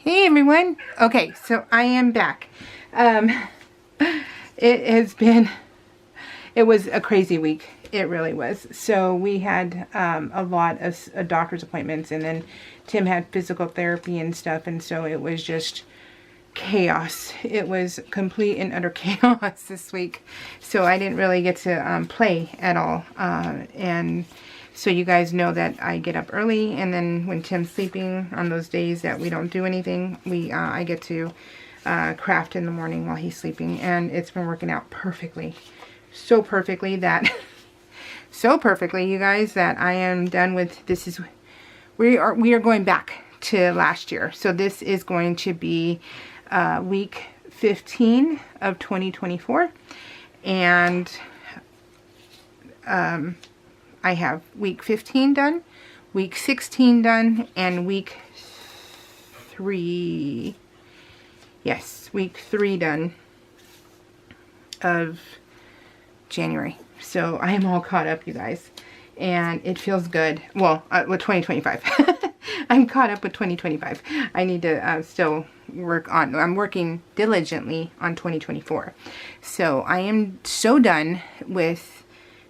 Hey everyone. Okay, so I am back. Um, it was a crazy week. It really was. So we had a lot of doctor's appointments, and then Tim had physical therapy and stuff, and so it was just chaos. It was complete and utter chaos this week. So I didn't really get to play at all. And so you guys know that I get up early, and then when Tim's sleeping on those days that we don't do anything, I get to craft in the morning while he's sleeping, and it's been working out perfectly. So perfectly that so perfectly, you guys, that I am done with we are going back to last year. So this is going to be week 15 of 2024, and I have week 15 done, week 16 done, and week 3 done of January. So I am all caught up, you guys, and it feels good. Well, with 2025. I'm caught up with 2025. I need to still I'm working diligently on 2024. So I am so done with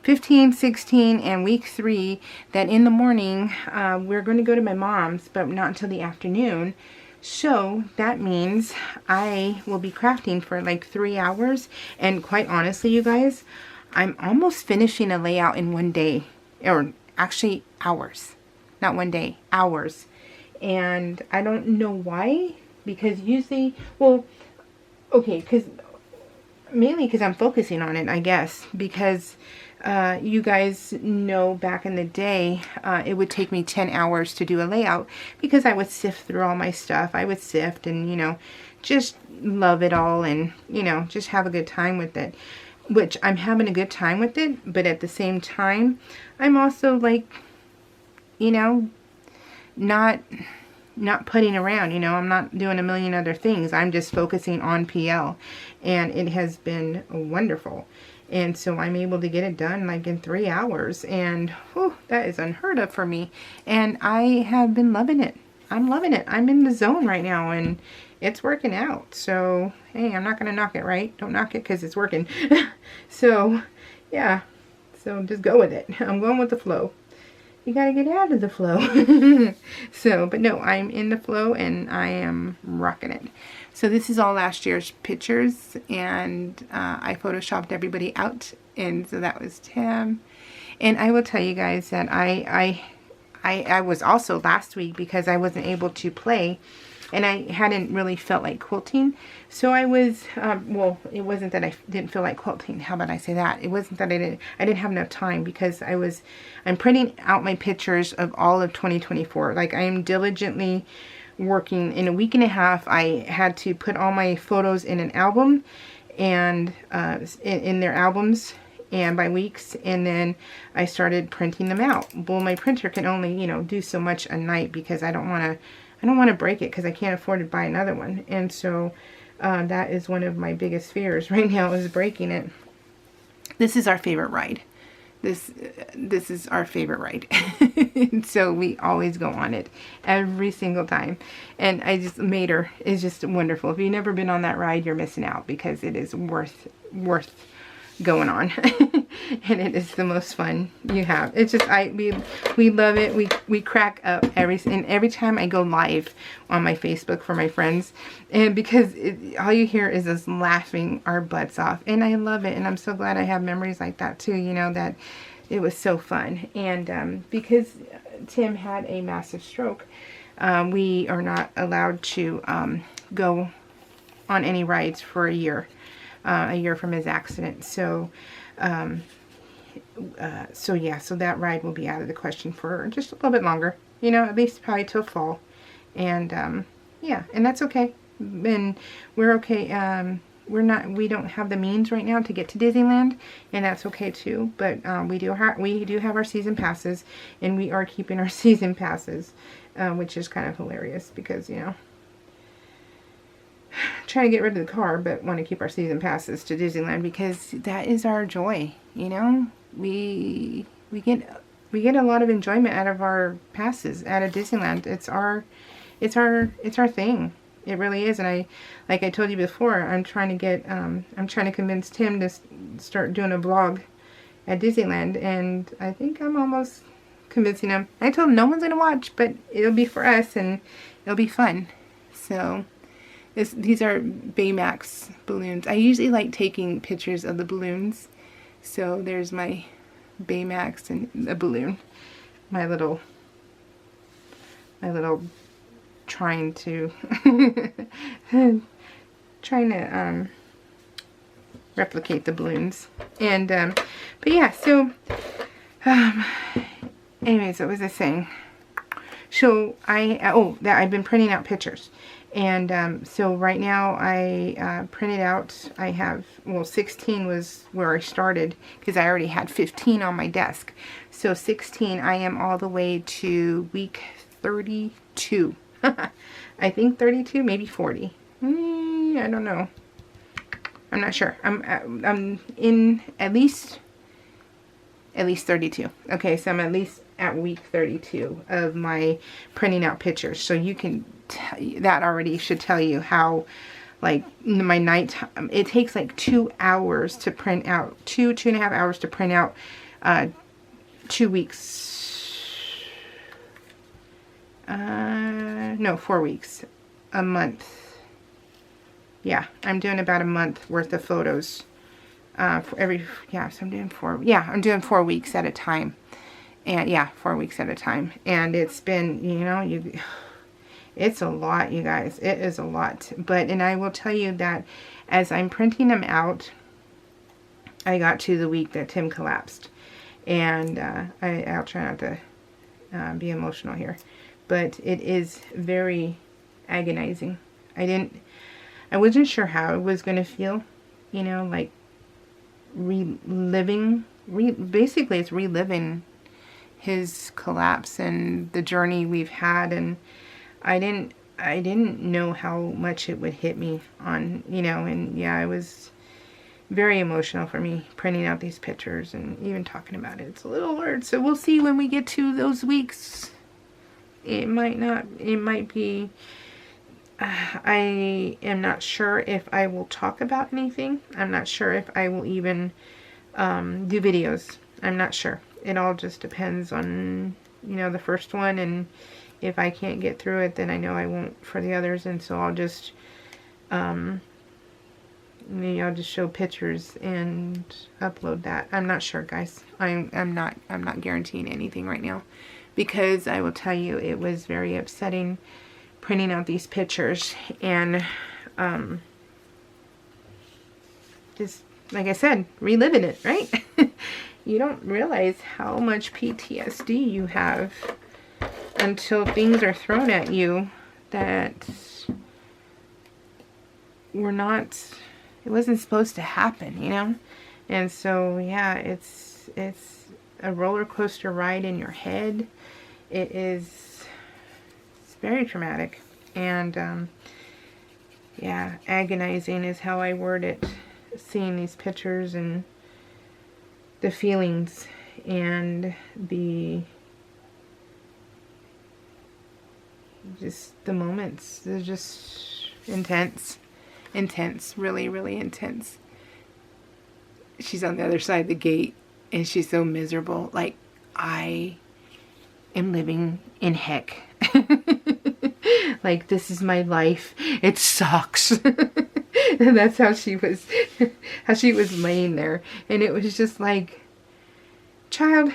15, 16, and week 3 that in the morning we're going to go to my mom's, but not until the afternoon. So that means I will be crafting for like 3 hours. And quite honestly, you guys, I'm almost finishing a layout in one day, or actually hours. Not one day, hours. And I don't know why, because usually, well, okay, mainly because I'm focusing on it, I guess, because you guys know back in the day, it would take me 10 hours to do a layout, because I would sift through all my stuff. I would sift and, just love it all, and, just have a good time with it. Which I'm having a good time with it, but at the same time, I'm also like, not putting around, I'm not doing a million other things. I'm just focusing on PL, and it has been wonderful. And so I'm able to get it done like in 3 hours, and whew, that is unheard of for me. And I have been loving it. I'm loving it. I'm in the zone right now, and it's working out. So, hey, I'm not going to knock it, right? Don't knock it because it's working. So, yeah. So just go with it. I'm going with the flow. You got to get out of the flow. So, but no, I'm in the flow, and I am rocking it. So this is all last year's pictures, and I photoshopped everybody out, and so that was Tim. And I will tell you guys that I was also last week, because I wasn't able to play, and I hadn't really felt like quilting. So I was, well, it wasn't that I didn't feel like quilting. How about I say that? It wasn't that I didn't have enough time, because I'm printing out my pictures of all of 2024. Like, I am diligently working. In a week and a half, I had to put all my photos in an album, and in their albums, and by weeks, and then I started printing them out. Well, my printer can only, do so much a night, because I don't want to break it, because I can't afford to buy another one. And so that is one of my biggest fears right now, is breaking it. This is our favorite ride. This is our favorite ride. So we always go on it every single time. And Mater is just wonderful. If you've never been on that ride, you're missing out, because it is worth going on. And it is the most fun you have. It's just, we love it. We crack up every time I go live on my Facebook for my friends, and because all you hear is us laughing our butts off, and I love it. And I'm so glad I have memories like that too, that it was so fun. And because Tim had a massive stroke, we are not allowed to go on any rides for a year from his accident. So so that ride will be out of the question for just a little bit longer, at least probably till fall. And yeah, and that's okay. And we're okay. We don't have the means right now to get to Disneyland, and that's okay too. But we do have our season passes, and we are keeping our season passes, which is kind of hilarious, because trying to get rid of the car, but want to keep our season passes to Disneyland, because that is our joy. We get a lot of enjoyment out of our passes out of Disneyland. It's our thing. It really is. And like I told you before, I'm trying to get, I'm trying to convince Tim to start doing a vlog at Disneyland. And I think I'm almost convincing him. I told him no one's going to watch, but it'll be for us and it'll be fun. So these are Baymax balloons. I usually like taking pictures of the balloons. So there's my Baymax and a balloon. My little trying to replicate the balloons. And but yeah, so anyways, what was I saying? So I've been printing out pictures. And so right now I printed out, I have, well, 16 was where I started because I already had 15 on my desk. So 16, I am all the way to week 32. I think 32, maybe 40. I don't know. I'm not sure. I'm in at least 32. Okay, so I'm at least at week 32 of my printing out pictures. So you can, that already should tell you how, like, my night, it takes like 2 hours to print out, 2.5 hours to print out 2 weeks. No, 4 weeks. A month. Yeah, I'm doing about a month worth of photos. For every, yeah, so I'm doing 4 weeks at a time. And yeah, 4 weeks at a time. And it's been, you know, it's a lot, you guys. It is a lot. But, and I will tell you that as I'm printing them out, I got to the week that Tim collapsed. And I'll try not to be emotional here. But it is very agonizing. I wasn't sure how it was going to feel, you know, like basically it's reliving his collapse and the journey we've had. And I didn't know how much it would hit me on, you know, and yeah, it was very emotional for me printing out these pictures and even talking about it. It's a little hard. So we'll see when we get to those weeks. It might be, I am not sure if I will talk about anything. I'm not sure if I will even do videos. I'm not sure. It all just depends on, you know, the first one, and if I can't get through it, then I know I won't for the others, and so I'll just, maybe I'll just show pictures and upload that. I'm not sure, guys. I'm not guaranteeing anything right now, because I will tell you, it was very upsetting printing out these pictures, and just like I said, reliving it, right? You don't realize how much PTSD you have until things are thrown at you that it wasn't supposed to happen, you know? And so, yeah, it's a roller coaster ride in your head. It's very traumatic. And, yeah, agonizing is how I word it. Seeing these pictures and the feelings and just the moments. They're just intense. Really, really intense. She's on the other side of the gate and she's so miserable. Like, I am living in heck. Like, this is my life. It sucks. And that's how she was laying there. And it was just like, child,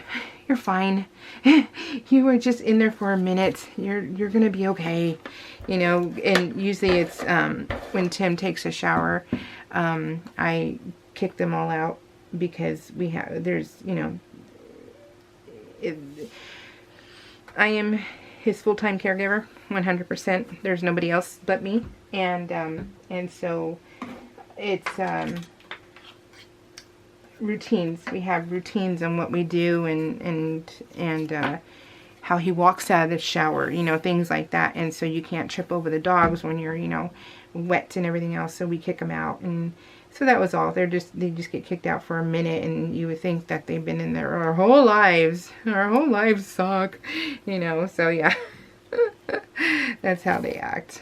you're fine. You were just in there for a minute. You're gonna be okay. You know, and usually it's when Tim takes a shower, I kick them all out because there's, you know, I am his full-time caregiver, 100%. There's nobody else but me. And so it's routines. We have routines on what we do and how he walks out of the shower, you know, things like that. And so you can't trip over the dogs when you're, you know, wet and everything else. So we kick them out. And so that was all. They just get kicked out for a minute, and you would think that they've been in there our whole lives. Our whole lives suck, you know. So yeah, that's how they act.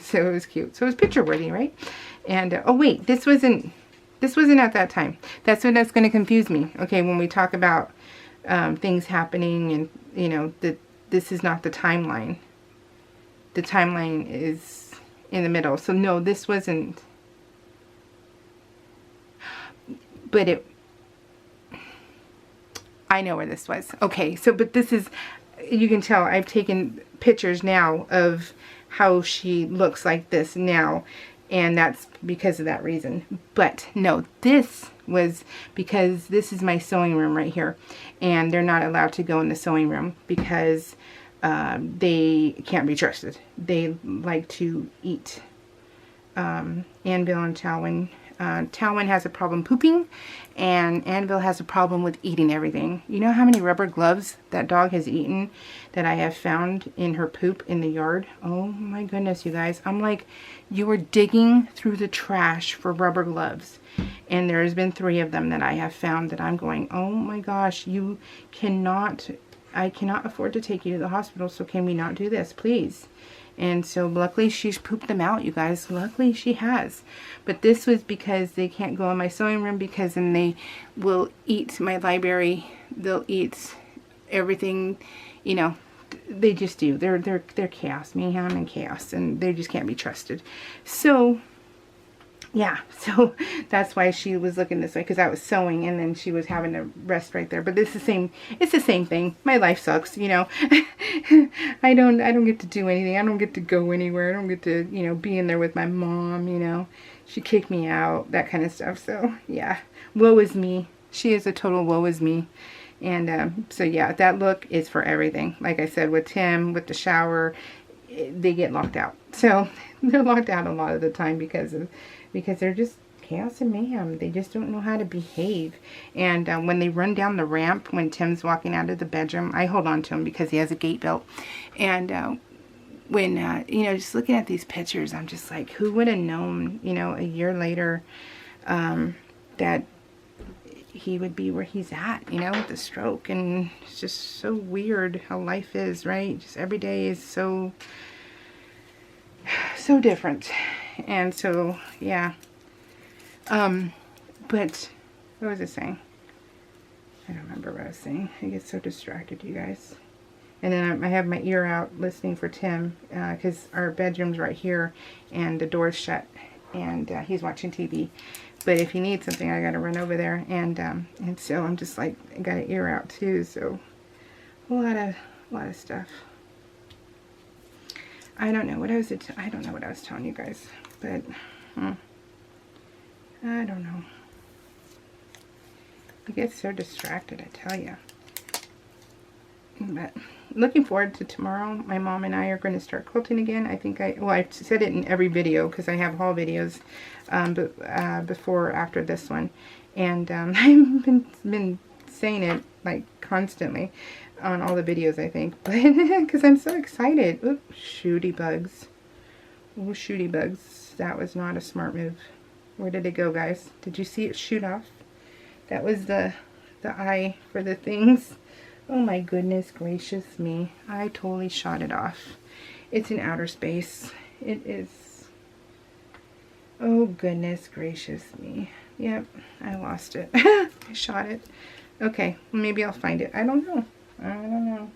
So it was cute. So it was picture worthy, right? And oh wait, this wasn't at that time. That's what that's going to confuse me. Okay, when we talk about things happening, and you know that this is not the timeline. The timeline is in the middle. So no, this wasn't. But I know where this was. Okay, so but this is, you can tell I've taken pictures now of how she looks like this now, and that's because of that reason. But no, this was because this is my sewing room right here, and they're not allowed to go in the sewing room because they can't be trusted. They like to eat. Anvil and Talwyn. Talwyn has a problem pooping, and Anvil has a problem with eating everything. You know how many rubber gloves that dog has eaten that I have found in her poop in the yard? Oh my goodness, you guys. I'm like, you were digging through the trash for rubber gloves. And there's been 3 of them that I have found that I'm going, oh my gosh, you cannot, I cannot afford to take you to the hospital, so can we not do this, please? And so luckily she's pooped them out, you guys. Luckily she has. But this was because they can't go in my sewing room, because then they will eat my library. They'll eat everything, you know. They just do. They're chaos, mayhem and chaos, and they just can't be trusted. So yeah, so that's why she was looking this way, because I was sewing and then she was having to rest right there. But it's the same thing. My life sucks, you know. I don't get to do anything. I don't get to go anywhere. I don't get to, you know, be in there with my mom, you know. She kicked me out, that kind of stuff. So yeah, woe is me. She is a total woe is me. And so yeah, that look is for everything. Like I said, with Tim, with the shower, they get locked out. So they're locked out a lot of the time because they're just chaos and mayhem. They just don't know how to behave. And when they run down the ramp, when Tim's walking out of the bedroom, I hold on to him because he has a gate belt. And when, you know, just looking at these pictures, I'm just like, who would have known, you know, a year later that he would be where he's at, you know, with the stroke. And it's just so weird how life is, right? Just every day is so different. And so, yeah. But what was I saying? I don't remember what I was saying. I get so distracted, you guys. And then I have my ear out listening for Tim, because our bedroom's right here and the door's shut, and he's watching TV. But if he needs something, I gotta run over there, and so I'm just like, I got an ear out too. So a lot of stuff. I don't know what I was. I don't know what I was telling you guys, but I don't know. I get so distracted, I tell you. But looking forward to tomorrow. My mom and I are going to start quilting again. I think I said it in every video because I have haul videos before or after this one, and I've been saying it like constantly on all the videos, I think, but because I'm so excited. Oop, shooty bugs. Oh, shooty bugs. That was not a smart move. Where did it go, guys? Did you see it shoot off? That was the eye for the things. Oh my goodness gracious me. I totally shot it off. It's in outer space. It is. Oh goodness gracious me. Yep, I lost it. I shot it. Okay, maybe I'll find it. I don't know. I don't know.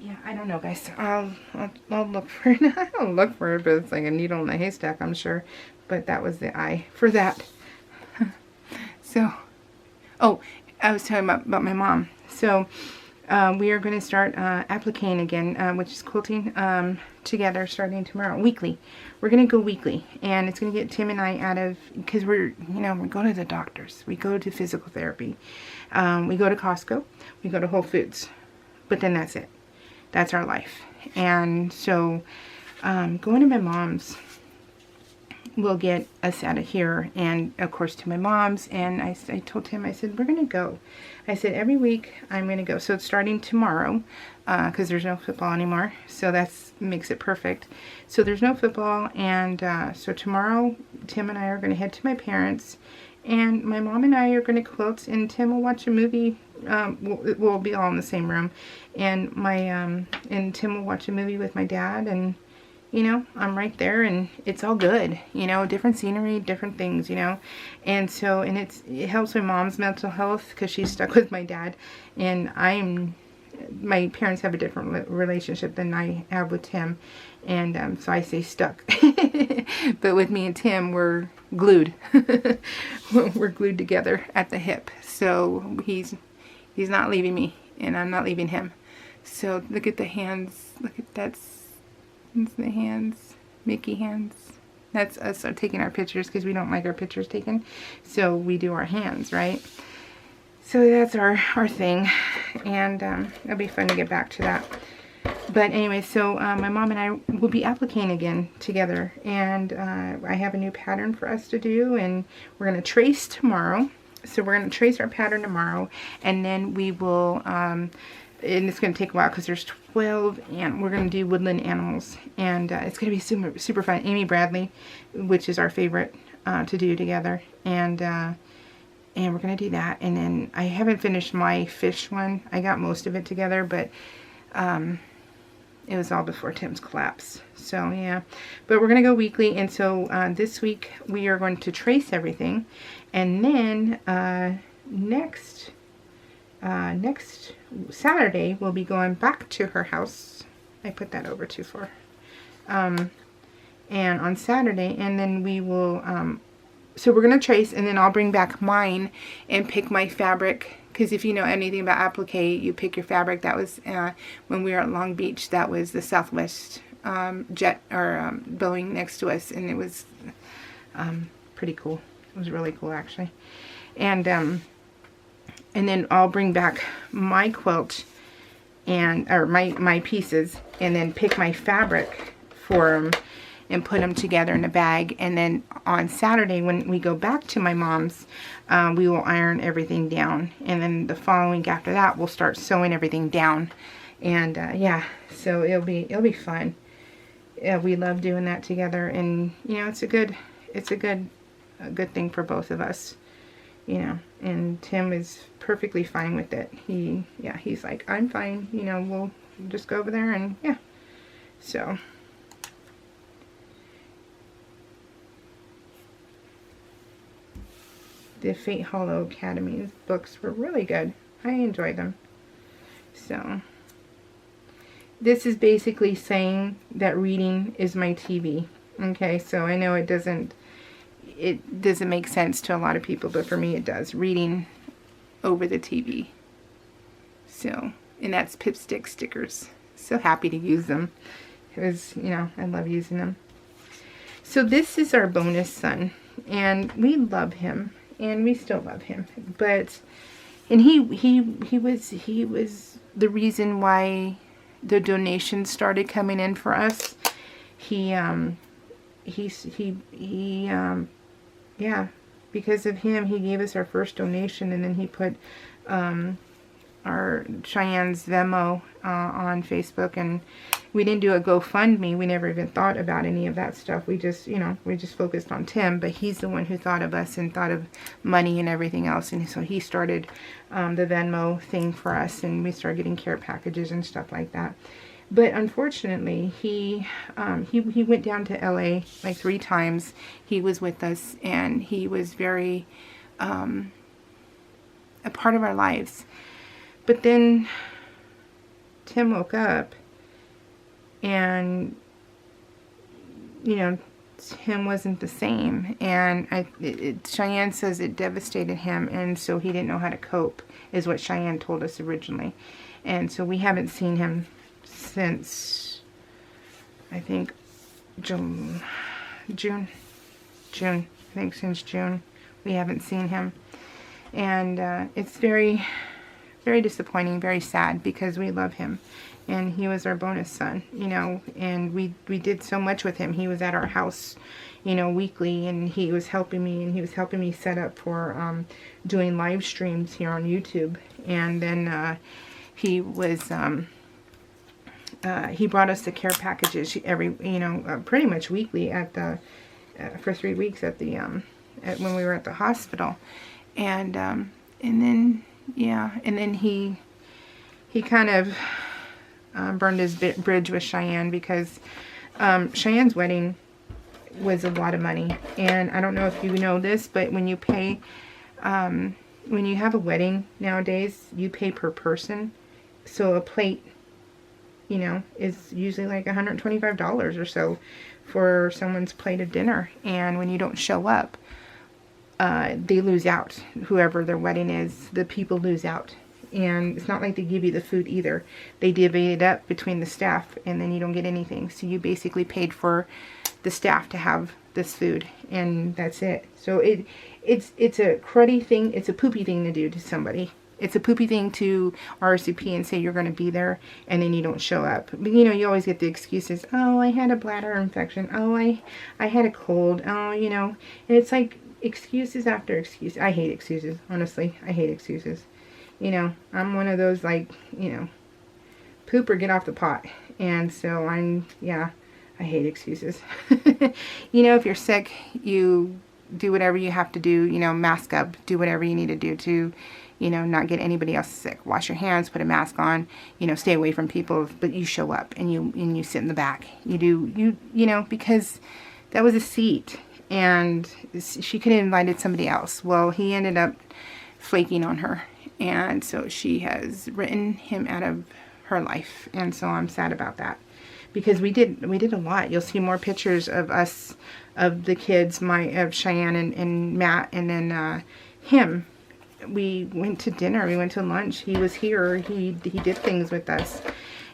Yeah, I don't know, guys. I'll look for it. I don't look for it, but it's like a needle in a haystack, I'm sure. But that was the eye for that. So, oh, I was talking about my mom. So, we are going to start appliquing again, which is quilting together starting tomorrow, weekly. We're going to go weekly, and it's going to get Tim and I out of, because we're going to the doctors. We go to physical therapy. We go to Costco. We go to Whole Foods. But then that's it. That's our life. And so, going to my mom's will get us out of here, and of course to my mom's. And I told him, I said, we're gonna go. I said, every week I'm gonna go. So it's starting tomorrow, because there's no football anymore, so that makes it perfect. So there's no football, and so tomorrow Tim and I are gonna head to my parents, And my mom and I are going to quilt, and Tim will watch a movie. We'll be all in the same room, and and Tim will watch a movie with my dad, and you know, I'm right there, and it's all good, you know, different scenery, different things, you know, and so, and it helps my mom's mental health, because she's stuck with my dad, and my parents have a different relationship than I have with Tim, and so I say stuck, but with me and Tim, we're glued, we're glued together at the hip, so he's not leaving me, and I'm not leaving him. So look at the hands, look at that's the hands, Mickey hands. That's us taking our pictures, because we don't like our pictures taken, so we do our hands, right? So that's our thing, and it'll be fun to get back to that. But anyway, so my mom and I will be appliquing again together, and I have a new pattern for us to do, and we're going to trace tomorrow. So we're going to trace our pattern tomorrow, and then we will, and it's going to take a while because there's 12, and we're going to do woodland animals, and it's going to be super, super fun. Amy Bradley, which is our favorite to do together, and we're going to do that. And then I haven't finished my fish one. I got most of it together, but it was all before Tim's collapse. So yeah, but we're going to go weekly, and so this week we are going to trace everything, and then next Saturday we'll be going back to her house. I put that over too far. And on Saturday, and then we will so we're going to trace, and then I'll bring back mine and pick my fabric, because if you know anything about applique, you pick your fabric. That was when we were at Long Beach, that was the Southwest jet or Boeing next to us, and it was pretty cool. It was really cool, actually. And then I'll bring back my quilt or my pieces, and then pick my fabric for them and put them together in a bag. And then on Saturday, when we go back to my mom's, we will iron everything down, and then the following week after that we'll start sewing everything down. And yeah, so it'll be fun. We love doing that together, and you know, it's a good thing for both of us, you know. And Tim is perfectly fine with it. He's like, I'm fine, you know, we'll just go over there, and yeah. So the Fate Hollow Academy books were really good. I enjoyed them. So this is basically saying that reading is my TV. Okay, so I know it doesn't make sense to a lot of people, but for me it does. Reading over the TV. So, and that's Pipstick stickers. So happy to use them. It was, you know, I love using them. So this is our bonus son, and we love him, and we still love him. But, and he was the reason why the donations started coming in for us. Yeah, because of him, he gave us our first donation, and then he put our Cheyenne's Venmo on Facebook, and we didn't do a GoFundMe. We never even thought about any of that stuff. We just, you know, we just focused on Tim, but he's the one who thought of us and thought of money and everything else, and so he started the Venmo thing for us, and we started getting care packages and stuff like that. But unfortunately, he went down to LA like 3 times. He was with us, and he was very a part of our lives. But then Tim woke up, and you know, Tim wasn't the same, and Cheyenne says it devastated him, and so he didn't know how to cope, is what Cheyenne told us originally. And so we haven't seen him since, I think, June. I think since June we haven't seen him, and it's very, very disappointing, very sad, because we love him, and he was our bonus son, you know, and we did so much with him. He was at our house, you know, weekly, and he was helping me, and he was helping me set up for doing live streams here on YouTube. And then he was he brought us the care packages every, you know, pretty much weekly at the for 3 weeks at the when we were at the hospital. And then, yeah, and then he kind of burned his bridge with Cheyenne, because Cheyenne's wedding was a lot of money. And I don't know if you know this, but when you pay, when you have a wedding nowadays, you pay per person. So a plate, you know, is usually like $125 or so for someone's plate of dinner. And when you don't show up, they lose out. Whoever their wedding is, the people lose out. And it's not like they give you the food either. They divvy it up between the staff, and then you don't get anything. So you basically paid for the staff to have this food, and that's it. So it's a cruddy thing. It's a poopy thing to do to somebody. It's a poopy thing to RSVP and say you're going to be there, and then you don't show up. But, you know, you always get the excuses. Oh, I had a bladder infection. Oh, I had a cold. Oh, you know. And it's like excuses after excuse. I hate excuses, honestly. I hate excuses. You know, I'm one of those, like, you know, poop or get off the pot. And so yeah, I hate excuses. You know, if you're sick, you do whatever you have to do, you know, mask up, do whatever you need to do to, you know, not get anybody else sick. Wash your hands, put a mask on, you know, stay away from people, but you show up and you sit in the back. You know, because that was a seat and she could have invited somebody else. Well, he ended up flaking on her. And so she has written him out of her life. And so I'm sad about that. Because we did a lot. You'll see more pictures of us, of the kids, of Cheyenne and Matt, and then him. We went to dinner. We went to lunch. He was here. He did things with us.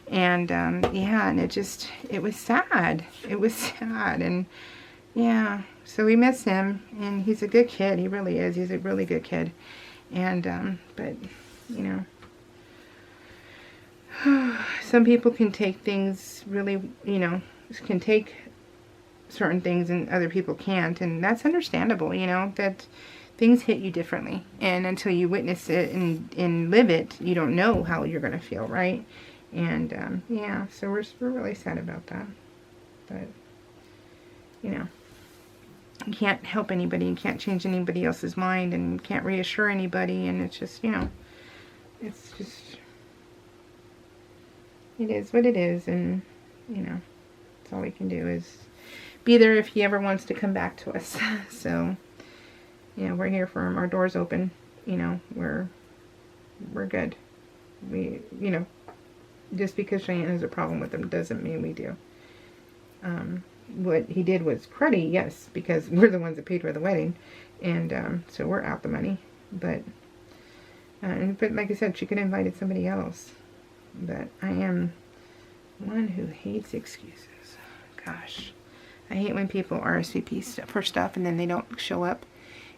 And yeah, and it was sad. It was sad. And yeah, so we miss him. And he's a good kid. He really is. He's a really good kid. And, but, you know, some people can take things really, you know, can take certain things and other people can't. And that's understandable, you know, that things hit you differently. And until you witness it and live it, you don't know how you're going to feel, right? And, yeah, so we're really sad about that. But, you know. You can't help anybody, you can't change anybody else's mind, and can't reassure anybody, and it's just, you know, it's just, it is what it is, and, you know, that's all we can do is be there if he ever wants to come back to us. So, you know, we're here for him, our door's open, you know, we're good. We, you know, just because Cheyenne has a problem with him doesn't mean we do. What he did was cruddy, yes, because we're the ones that paid for the wedding, and so we're out the money. But like I said, she could have invited somebody else. But I am one who hates excuses. Gosh, I hate when people RSVP for stuff and then they don't show up.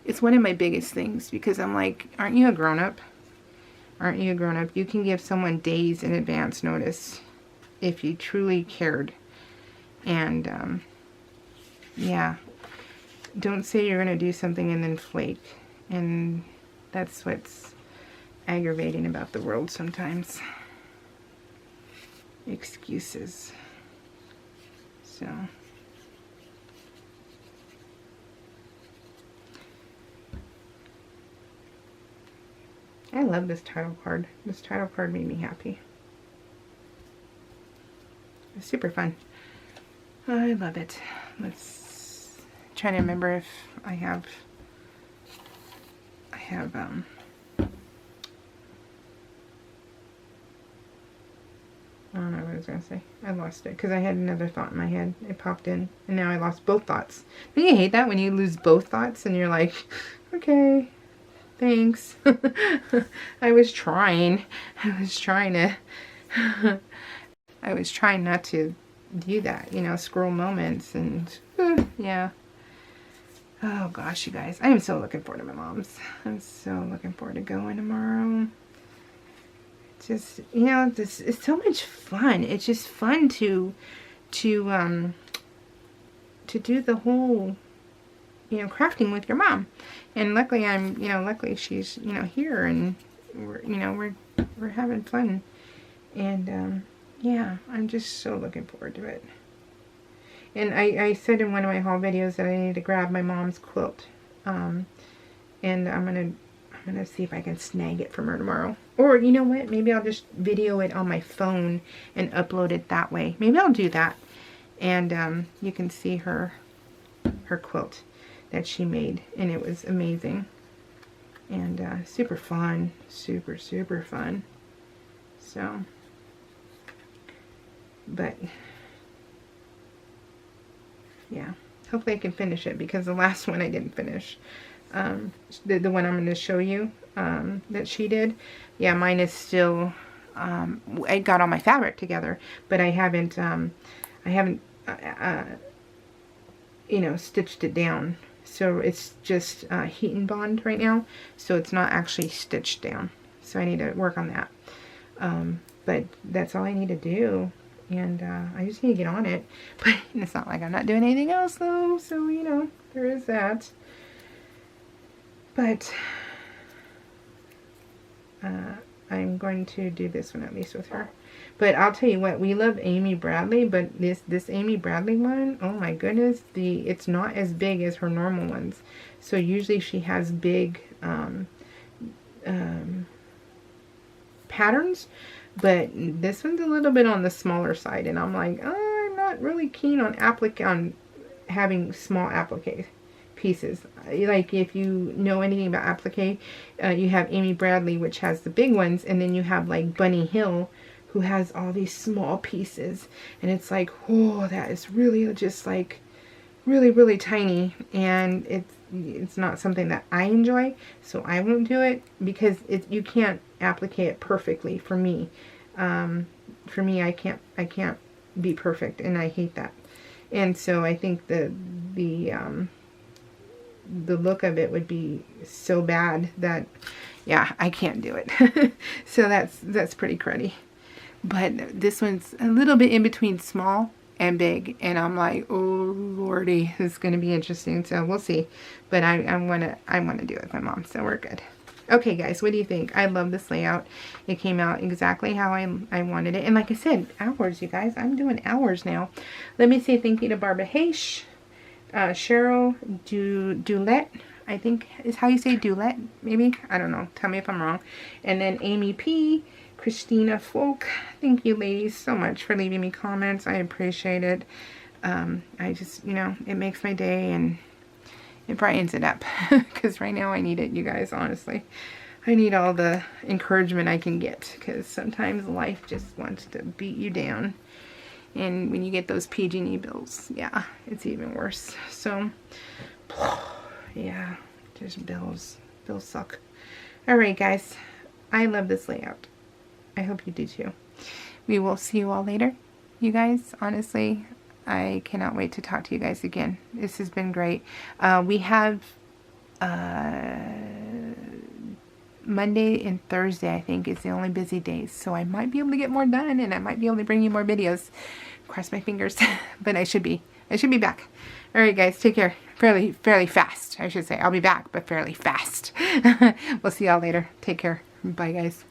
It's one of my biggest things, because I'm like, aren't you a grown-up? Aren't you a grown-up? You can give someone days in advance notice if you truly cared. And, yeah, don't say you're going to do something and then flake. And that's what's aggravating about the world sometimes. Excuses. So. I love this title card. This title card made me happy. It's super fun. I love it. Let's try to remember if I have I don't know what I was going to say. I lost it because I had another thought in my head. It popped in and now I lost both thoughts. Don't you hate that when you lose both thoughts and you're like, okay, thanks. I was trying not to do that, you know, scroll moments, and yeah. Oh gosh, you guys, I am so looking forward to my mom's. I'm so looking forward to going tomorrow. Just, you know, it's so much fun. It's just fun to do the whole, you know, crafting with your mom. And luckily luckily she's, you know, here, and we're having fun. And yeah, I'm just so looking forward to it. And I said in one of my haul videos that I need to grab my mom's quilt. And I'm gonna see if I can snag it from her tomorrow. Or you know what? Maybe I'll just video it on my phone and upload it that way. Maybe I'll do that. And you can see her quilt that she made, and it was amazing. And super fun, super fun. So, but yeah, hopefully I can finish it, because the last one I didn't finish. The one I'm going to show you that she did, yeah, mine is still, I got all my fabric together, but I haven't you know, stitched it down. So it's just heat and bond right now, so it's not actually stitched down. So I need to work on that. But that's all I need to do, and I just need to get on it. But it's not like I'm not doing anything else though, so you know, there is that. But I'm going to do this one at least with her. But I'll tell you what, we love Amy Bradley, but this Amy Bradley one, oh my goodness, it's not as big as her normal ones. So usually she has big patterns, but this one's a little bit on the smaller side, and I'm like, oh, I'm not really keen on having small applique pieces. Like, if you know anything about applique, you have Amy Bradley, which has the big ones, and then you have like Bunny Hill, who has all these small pieces, and it's like, oh, that is really just like really tiny, and it's not something that I enjoy, so I won't do it, because you can't applique it perfectly for me. For me, I can't be perfect, and I hate that. And so I think the look of it would be so bad that, yeah, I can't do it. So that's pretty cruddy. But this one's a little bit in between small and big, and I'm like, oh lordy, this is going to be interesting. So we'll see. But I want to do it with my mom, so we're good. Okay guys, what do you think? I love this layout. It came out exactly how I wanted it. And like I said, hours, you guys. I'm doing hours now. Let me say thank you to Barbara Haish, Cheryl Dulette, I think is how you say Dulette, maybe. I don't know. Tell me if I'm wrong. And then Amy P, Christina Folk. Thank you ladies so much for leaving me comments. I appreciate it. I just, you know, it makes my day, and it brightens it up, because right now I need it, you guys, honestly. I need all the encouragement I can get, because sometimes life just wants to beat you down. And when you get those PG&E bills, yeah, it's even worse. So, yeah, just bills. Bills suck. Alright guys, I love this layout. I hope you do too. We will see you all later. You guys, honestly, I cannot wait to talk to you guys again. This has been great. We have Monday and Thursday, I think, is the only busy days. So I might be able to get more done, and I might be able to bring you more videos. Cross my fingers. But I should be back. Alright guys, take care. Fairly fast, I should say. I'll be back, but fairly fast. We'll see y'all later. Take care. Bye guys.